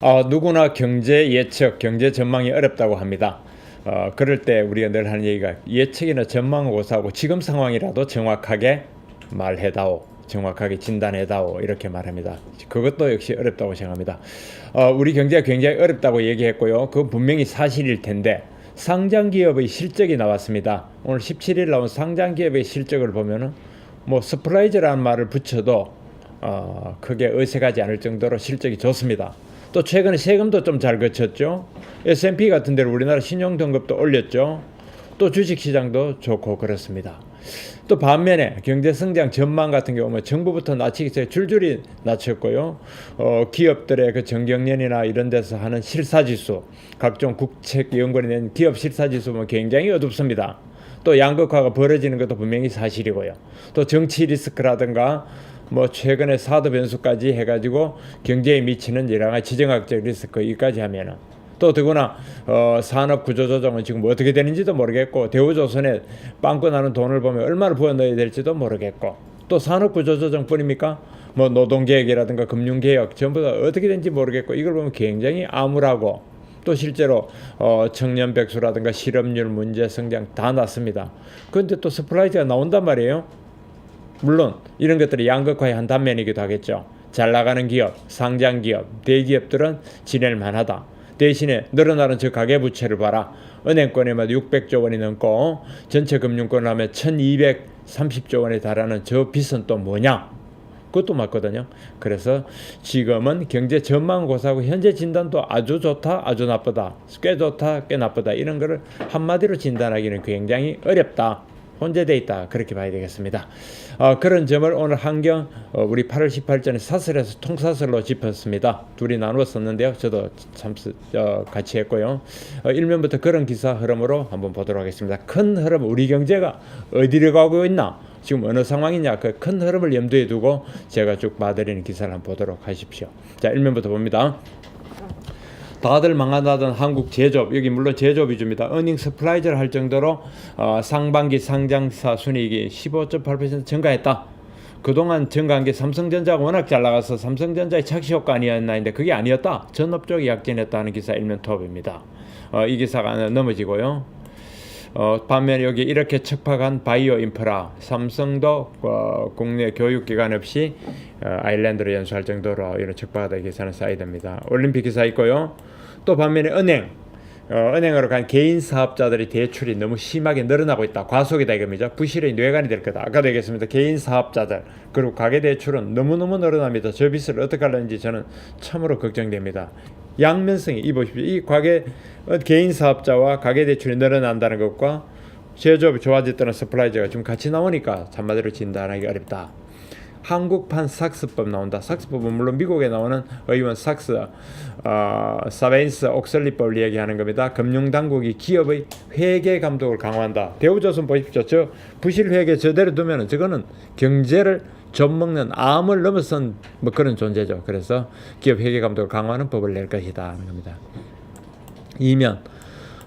누구나 경제 예측, 경제 전망이 어렵다고 합니다. 그럴 때 우리가 늘 하는 얘기가 예측이나 전망을 고사하고 지금 상황이라도 정확하게 말해다오, 정확하게 진단해다오 이렇게 말합니다. 그것도 역시 어렵다고 생각합니다. 우리 경제가 굉장히 어렵다고 얘기했고요. 그건 분명히 사실일 텐데 상장기업의 실적이 나왔습니다. 오늘 17일 나온 상장기업의 실적을 보면은 뭐 서프라이즈라는 말을 붙여도 크게 어색하지 않을 정도로 실적이 좋습니다. 또 최근에 세금도 좀 잘 거쳤죠. S&P 같은 데로 우리나라 신용등급도 올렸죠. 또 주식시장도 좋고 그렇습니다. 또 반면에 경제성장 전망 같은 경우는 정부부터 낮추기 전에 줄줄이 낮췄고요. 기업들의 그 정경련이나 이런 데서 하는 실사지수, 각종 국책연구원이 낸 기업 실사지수 보면 굉장히 어둡습니다. 또 양극화가 벌어지는 것도 분명히 사실이고요. 또 정치 리스크라든가 뭐 최근에 사드 변수까지 해가지고 경제에 미치는 여러 가지 지정학적 리스크 이까지 하면은 또 더구나 산업 구조 조정은 지금 어떻게 되는지도 모르겠고 대우조선에 빵꾸 나는 돈을 보면 얼마나 부어 넣어야 될지도 모르겠고 또 산업 구조 조정뿐입니까? 뭐 노동개혁이라든가 금융개혁 전부 다 어떻게 되는지 모르겠고 이걸 보면 굉장히 암울하고 또 실제로 청년 백수라든가 실업률 문제 성장 다 났습니다. 그런데 또 서프라이즈가 나온단 말이에요. 물론 이런 것들이 양극화의 한 단면이기도 하겠죠. 잘 나가는 기업, 상장 기업, 대기업들은 지낼 만하다. 대신에 늘어나는 저 가계부채를 봐라. 은행권에만 600조 원이 넘고 전체 금융권 하면 1230조 원에 달하는 저 빚은 또 뭐냐? 그것도 맞거든요. 그래서 지금은 경제 전망 고사하고 현재 진단도 아주 좋다, 아주 나쁘다, 꽤 좋다, 꽤 나쁘다 이런 거를 한마디로 진단하기는 굉장히 어렵다. 혼재되어 있다 그렇게 봐야 되겠습니다. 그런 점을 오늘 한경 우리 8월 18전에 사설에서 통사설로 짚었습니다. 둘이 나누어 썼는데요. 저도 참 같이 했고요. 일면부터 그런 기사 흐름으로 한번 보도록 하겠습니다. 큰 흐름 우리 경제가 어디로 가고 있나 지금 어느 상황이냐 그 큰 흐름을 염두에 두고 제가 쭉 봐드리는 기사를 한번 보도록 하십시오. 자, 일면부터 봅니다. 다들 망한다던 한국 제조업, 여기 물론 제조업 위주입니다. 어닝 서프라이즈를 할 정도로 상반기 상장사 순이익이 15.8% 증가했다. 그동안 증가한 게 삼성전자가 워낙 잘 나가서 삼성전자의 착시 효과 아니었나 했는데 그게 아니었다. 전업 쪽이 약진했다는 기사 일면 톱입니다. 이 기사가 넘어지고요. 반면에 여기 이렇게 척박한 바이오 인프라, 삼성도 국내 교육기관 없이 아일랜드로 연수할 정도로 이런 척박하다 기사는 쌓이됩니다. 올림픽 기사 있고요. 또 반면에 은행으로 간 개인 사업자들의 대출이 너무 심하게 늘어나고 있다. 과속이다 이겁니다. 부실의 뇌관이 될 거다. 아까도 얘기했습니다. 개인 사업자들 그리고 가계대출은 너무너무 늘어납니다. 저 빚을 어떻게 하려는지 저는 참으로 걱정됩니다. 양면성이 이 보십시오. 이 개인 사업자와 가계대출이 늘어난다는 것과 제조업이 좋아졌다는 서플라이즈가 좀 같이 나오니까 한마디로 진단하기 어렵다. 한국판 삭스법 나온다. 삭스법은 물론 미국에 나오는 의원 사베인스 옥설리법을 얘기하는 겁니다. 금융당국이 기업의 회계 감독을 강화한다. 대우조선 보십시오. 저 부실 회계 저대로 두면 저거는 경제를 좀먹는 암을 넘어선 뭐 그런 존재죠. 그래서 기업 회계 감독을 강화하는 법을 낼 것이다 하는 겁니다. 이면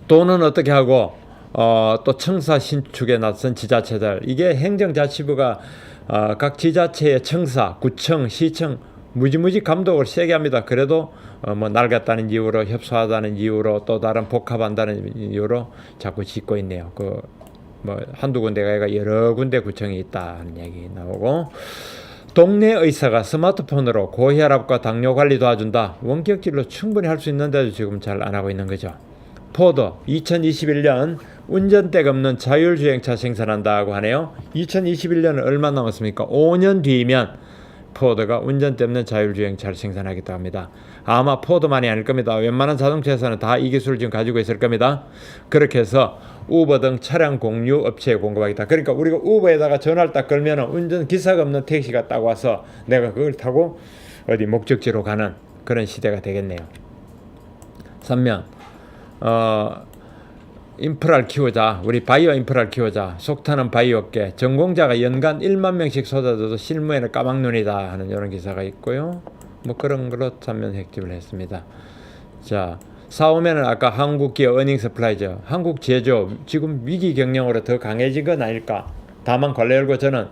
돈은 어떻게 하고 또 청사 신축에 나선 지자체들 이게 행정자치부가 각 지자체의 청사, 구청, 시청 무지무지 감독을 세게 합니다. 그래도 뭐 낡았다는 이유로 협소하다는 이유로 또 다른 복합한다는 이유로 자꾸 짓고 있네요. 뭐 한두 군데가 아니라 여러 군데 구청이 있다는 얘기 나오고 동네 의사가 스마트폰으로 고혈압과 당뇨 관리 도와준다. 원격질로 충분히 할 수 있는데도 지금 잘 안 하고 있는 거죠. 포드 2021년 운전대가 없는 자율주행차 생산한다고 하네요. 2021년은 얼마 남았습니까? 5년 뒤면 포드가 운전대 없는 자율주행차를 생산하겠다고 합니다. 아마 포드만이 아닐 겁니다. 웬만한 자동차에서는 다 이 기술을 지금 가지고 있을 겁니다. 그렇게 해서 우버 등 차량 공유 업체에 공급하겠다. 그러니까 우리가 우버에다가 전화를 딱 걸면 운전기사가 없는 택시가 딱 와서 내가 그걸 타고 어디 목적지로 가는 그런 시대가 되겠네요. 3면 인프라를 키우자. 우리 바이오 인프라를 키우자. 속타는 바이오 업계. 전공자가 연간 1만 명씩 쏟아져도 실무에는 까막눈이다 하는 이런 기사가 있고요. 뭐 그런 걸로 3면 획집을 했습니다. 자, 4호면은 아까 한국기업 어닝 서플라이즈. 한국 제조업 지금 위기 경영으로 더 강해진 건 아닐까. 다만 관례 열고 저는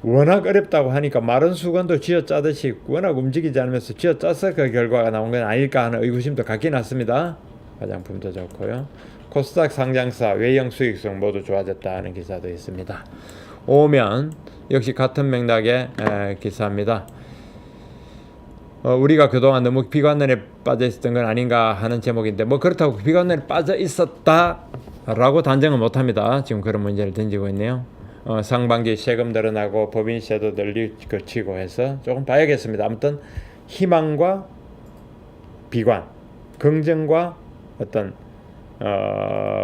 워낙 어렵다고 하니까 마른 수건도 쥐어짜듯이 워낙 움직이지 않으면서 쥐어짜서 그 결과가 나온 건 아닐까 하는 의구심도 갖긴 했습니다. 화장품도 좋고요. 코스닥 상장사 외형 수익성 모두 좋아졌다는 기사도 있습니다. 오면 역시 같은 맥락의 기사입니다. 우리가 그동안 너무 비관론에 빠져 있었던 건 아닌가 하는 제목인데 뭐 그렇다고 비관론에 빠져 있었다라고 단정은 못합니다. 지금 그런 문제를 던지고 있네요. 상반기 세금 늘어나고 법인세도 늘리고 해서 조금 봐야겠습니다. 아무튼 희망과 비관, 긍정과 어떤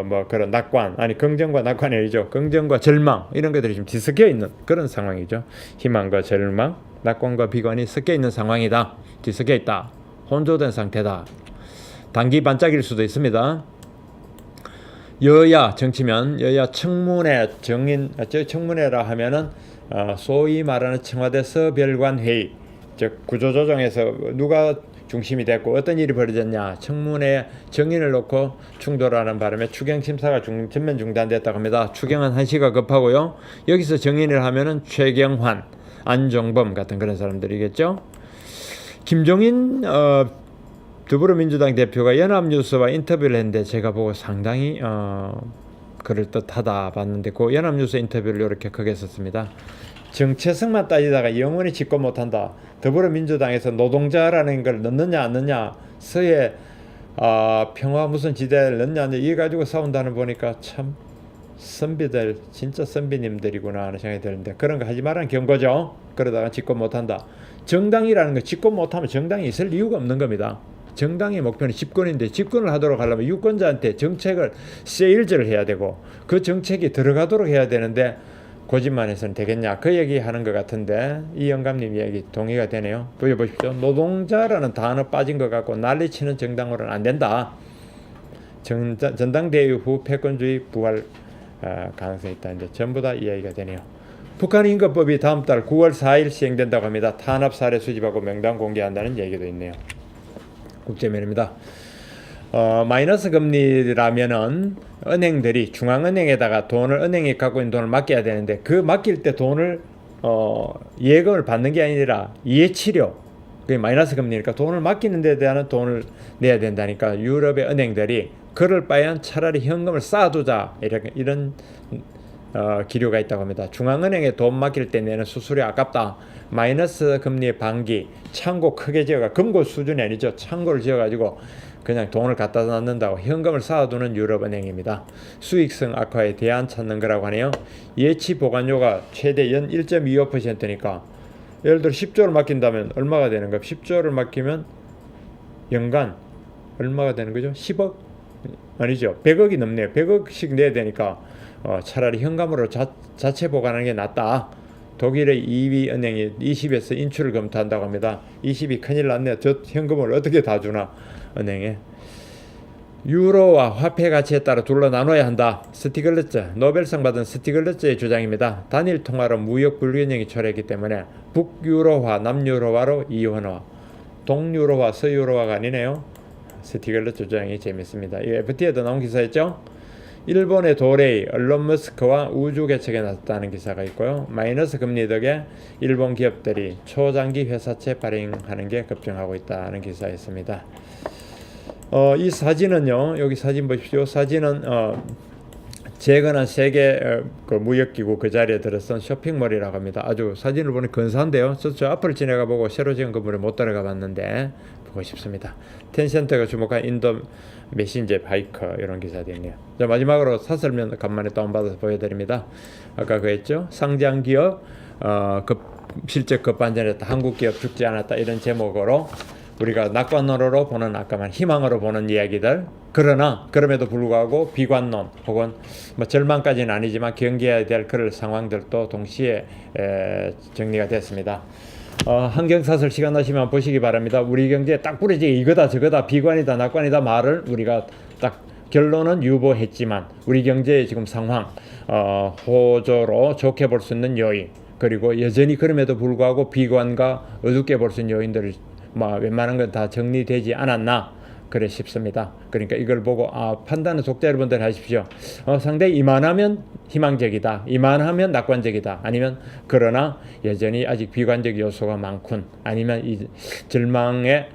뭐 그런 낙관, 아니 긍정과 낙관이 아니죠. 긍정과 절망 이런 것들이 좀 뒤섞여 있는 그런 상황이죠. 희망과 절망, 낙관과 비관이 섞여 있는 상황이다. 뒤섞여 있다. 혼조된 상태다. 단기 반짝일 수도 있습니다. 여야 정치면 여야 청문회 청문회라 하면은 소위 말하는 청와대 서별관 회의, 즉 구조조정에서 누가 중심이 됐고 어떤 일이 벌어졌냐, 청문회 정인을 놓고 충돌하는 바람에 추경 심사가 전면 중단됐다고 합니다. 추경은 한시가 급하고요. 여기서 정인을 하면은 최경환, 안종범 같은 그런 사람들이겠죠. 김종인 더불어민주당 대표가 연합뉴스와 인터뷰를 했는데 제가 보고 상당히 그럴듯하다 봤는데 그 연합뉴스 인터뷰를 이렇게 크게 썼습니다. 정체성만 따지다가 영원히 집권 못한다. 더불어민주당에서 노동자라는 걸 넣느냐 안 넣느냐, 서해 평화 무슨 지대를 넣느냐 안 넣느냐 이거 가지고 싸운다는 보니까 참 선비들 진짜 선비님들이구나 하는 생각이 드는데 그런 거 하지 말라는 경고죠. 그러다가 집권 못한다. 정당이라는 거 집권 못하면 정당이 있을 이유가 없는 겁니다. 정당의 목표는 집권인데 집권을 하도록 하려면 유권자한테 정책을 세일즈를 해야 되고 그 정책이 들어가도록 해야 되는데 고집만 해서는 되겠냐 그 얘기 하는 것 같은데 이 영감님 이야기 동의가 되네요. 보여보십시오. 노동자라는 단어 빠진 것 같고 난리치는 정당으로는 안 된다. 전당대회 후 패권주의 부활 가능성이 있다는데 전부 다 이야기가 되네요. 북한 인권법이 다음 달 9월 4일 시행된다고 합니다. 탄압 사례 수집하고 명단 공개한다는 얘기도 있네요. 국제면입니다. 마이너스 금리라면은 은행들이 중앙은행에다가 돈을 은행이 갖고 있는 돈을 맡겨야 되는데 그 맡길 때 돈을 예금을 받는 게 아니라 예치료, 그게 마이너스 금리니까 돈을 맡기는 데 대한 돈을 내야 된다니까 유럽의 은행들이 그럴 바에는 차라리 현금을 쌓아두자 이런 기류가 있다고 합니다. 중앙은행에 돈 맡길 때 내는 수수료 아깝다. 마이너스 금리의 반기 창고 크게 지어가 금고 수준이 아니죠. 창고를 지어가지고 그냥 돈을 갖다 놨는다고 현금을 쌓아두는 유럽은행입니다. 수익성 악화에 대안 찾는 거라고 하네요. 예치 보관료가 최대 연 1.25%니까 예를 들어 10조를 맡긴다면 얼마가 되는 거예요? 10조를 맡기면 연간 얼마가 되는 거죠? 10억? 아니죠. 100억이 넘네요. 100억씩 내야 되니까 차라리 현금으로 자체 보관하는 게 낫다. 독일의 2위 은행이 20에서 인출을 검토한다고 합니다. 20이 큰일 났네. 저 현금을 어떻게 다 주나 은행에. 유로와 화폐 가치에 따라 둘로 나눠야 한다. 스티글리츠, 노벨상 받은 스티글리츠의 주장입니다. 단일 통화로 무역 불균형이 초래했기 때문에 북유로화, 남유로화로 이원화, 동유로화, 서유로화가 아니네요. 스티글리츠 주장이 재밌습니다. 이 FT에도 나온 기사였죠. 일본의 도레이, 언론 머스크와 우주 개척에 나섰다는 기사가 있고요. 마이너스 금리 덕에 일본 기업들이 초장기 회사채 발행하는 게 급증하고 있다는 기사였습니다. 이 사진은요, 여기 사진 보십시오. 사진은 재건한 세계 그 무역기구 그 자리에 들어선 쇼핑몰이라고 합니다. 아주 사진을 보니 근사한데요. 저 앞을 지나가 보고 새로 지은 건물에 못 들어가 봤는데 보고 싶습니다. 텐센트가 주목한 인도 메신저 바이커 이런 기사도 있네요. 자, 마지막으로 사설면 간만에 다운받아서 보여드립니다. 아까 그랬죠. 상장 기업 실적 급반전했다. 한국 기업 죽지 않았다. 이런 제목으로 우리가 낙관론으로 보는 아까만 희망으로 보는 이야기들, 그러나 그럼에도 불구하고 비관론 혹은 뭐 절망까지는 아니지만 경계해야 될 그럴 상황들도 동시에 정리가 됐습니다. 환경사설 시간 나시면 보시기 바랍니다. 우리 경제에 딱 뿌려지게 이거다 저거다 비관이다 낙관이다 말을 우리가 딱 결론은 유보했지만 우리 경제의 지금 상황 호조로 좋게 볼 수 있는 요인, 그리고 여전히 그럼에도 불구하고 비관과 어둡게 볼 수 있는 요인들을 웬만한 건 다 정리되지 않았나 그래 싶습니다. 그러니까 이걸 보고 판단은 독자 여러분들 하십시오. 상당히 이만하면 희망적이다, 이만하면 낙관적이다, 아니면 그러나 여전히 아직 비관적 요소가 많군, 아니면 이 절망의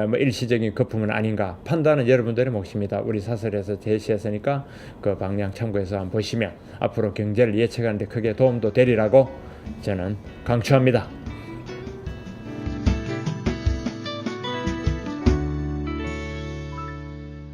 뭐 일시적인 거품은 아닌가. 판단은 여러분들의 몫입니다. 우리 사설에서 제시했으니까 그 방향 참고해서 한번 보시면 앞으로 경제를 예측하는 데 크게 도움도 되리라고 저는 강추합니다.